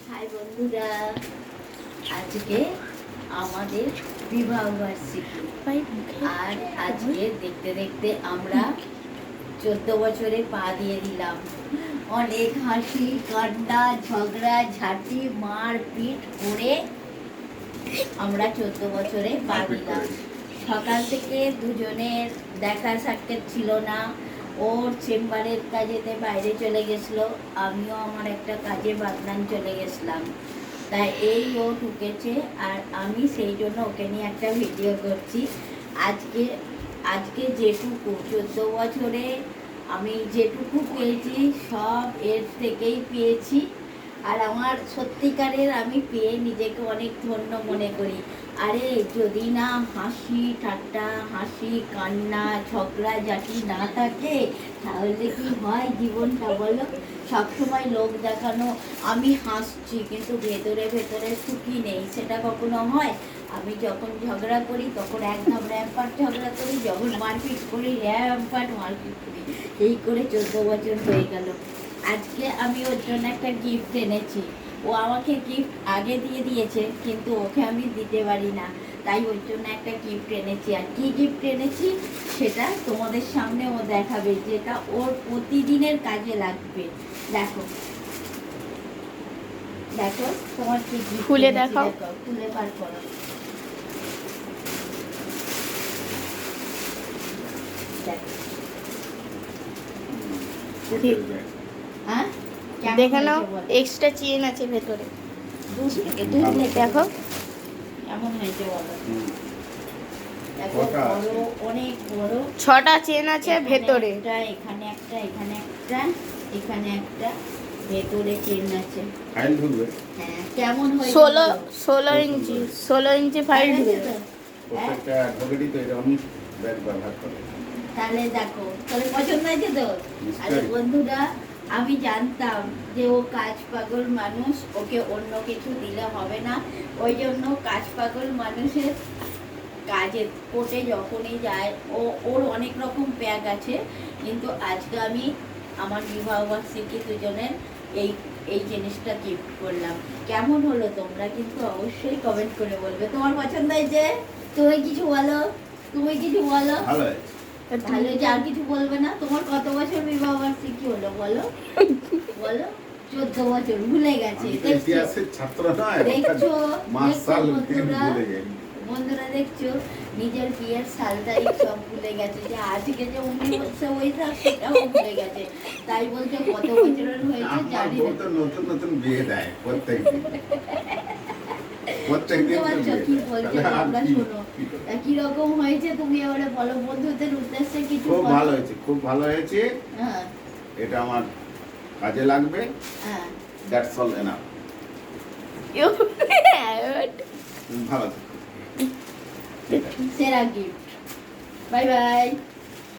High বন্ধুরা, আজকে আমাদের বিবাহ বার্ষিকী। আর আজকে দেখতে দেখতে আমরা 14 বছরে পা দিয়ে দিলাম। অনেক হাসি কান্না ঝগড়া ঝাঁটি মারপিট করে আমরা 14 বছরে পা দিলাম। সকাল থেকে দুজনের দেখা সাক্ষাৎ ছিল না। ওর চেম্বারের কাজেতে বাইরে চলে গেছিলো, আমিও আমার একটা কাজে বাগনান চলে গেছিলাম। তাই এই ও ঢুকেছে আর আমি সেই জন্য ওকে নিয়ে একটা ভিডিও করছি। আজকে আজকে যেটুকু 14 বছরে আমি যেটুকু পেয়েছি সব এর থেকেই পেয়েছি। আর আমার সত্যিকারের আমি পেয়ে নিজেকে অনেক ধন্য মনে করি। আরে যদি না হাসি ঠাট্টা হাসি কান্না ঝগড়া ঝাঁটি না থাকে তাহলে কি হয় জীবনটা বলো? সবসময় লোক দেখানো আমি হাসছি কিন্তু ভেতরে ভেতরে সুখী নেই, সেটা কখনো হয়? আমি যখন ঝগড়া করি তখন একদম র্যাম্পাট ঝগড়া করি, যখন মারপিট করি র্যাম্পাট মারপিট করি। এই করে 14 বছর হয়ে গেল। আজকে আমি ওর জন্য একটা গিফট এনেছি। ও আমাকে গিফট আগে দিয়ে দিয়েছে কিন্তু ওকে আমি দিতে পারি না, তাই ওর জন্য একটা গিফট এনেছি। আর কি গিফট এনেছি সেটা তোমাদের সামনে ও দেখাবে, যেটা ওর প্রতিদিনের কাজে লাগবে। দেখো দেখো তোমার কি গিফট খুলে দেখাও। খুলে বার করো। হ্যাঁ দেখে নাও, এক্সট্রা চেন আছে ভেতরে। দেখো কেমন হয়েছে বলো? দেখো বড়, অনেক বড় 6টা চেন আছে ভেতরে। এখানে একটা এখানে একটা এখানে একটা ভেতরে চেন আছে। ফাইল ঢুকবে। হ্যাঁ কেমন হয়েছে? 16 ইঞ্চি 16 ইঞ্চি ফাইল ঢুকবে। প্রত্যেকটা অ্যাডভোকেটই তো এরকম ব্যাগ ব্যবহার করে। তাহলে দেখো, তাহলে পছন্দ হয়েছে তো? আরে বন্ধুরা, আমি জানতাম যে ও কাজ পাগল মানুষ, ওকে অন্য কিছু দিলে হবে না। ওই জন্য কাজ পাগল মানুষের কাজে কোর্টে যখনই যায় ওর অনেক রকম ব্যাগ আছে, কিন্তু আজকে আমি আমার বিবাহ বার্ষিকী দুজনের এই এই জিনিসটা গিফট করলাম। কেমন হলো তোমরা কিন্তু অবশ্যই কমেন্ট করে বলবে। তোমার পছন্দ হয়েছে? তুমি কিছু বলো, তুমি কিছু বলো। ভালো হয়েছে। ভালো হয়েছে, আর কিছু বলবে না? তোমার কত বছর বিবাহ বার্ষিকী হলো বলো? বলো। 14 বছর, ভুলে গেছে। আমি তো ইতিহাসের ছাত্র নয়। দেখছো মাস সাল দিন বন্ধুরা, ভুলে যাই। বন্ধুরা দেখছো নিজের বিয়ের সাল তারিখ সব ভুলে গেছে, যে আজকে যে উনি বলছে ওই সাল সেটাও ভুলে গেছে। তাই বলছে কত বছরের হয়েছে আমার জানি বউ না। তো নতুন নতুন বিয়ে দেয় প্রত্যেকদিন। প্রত্যেকদিন তো বিয়ে কি দেয়। বলছো তাহলে আর তোমরা কি- শোনো। কি করবো? তা কিরকম হয়েছে তুমি এবারে বলো, বন্ধুদের উদ্দেশ্যে কিছু খুব বলো। ভালো হয়েছে, খুব ভালো হয়েছে। হ্যাঁ এটা আমার কাজে লাগবে। হ্যাঁ দ্যাটস অল এনাফ। ভালো থেকো। ঠিক আছে। সেরা গিফট। Bye bye.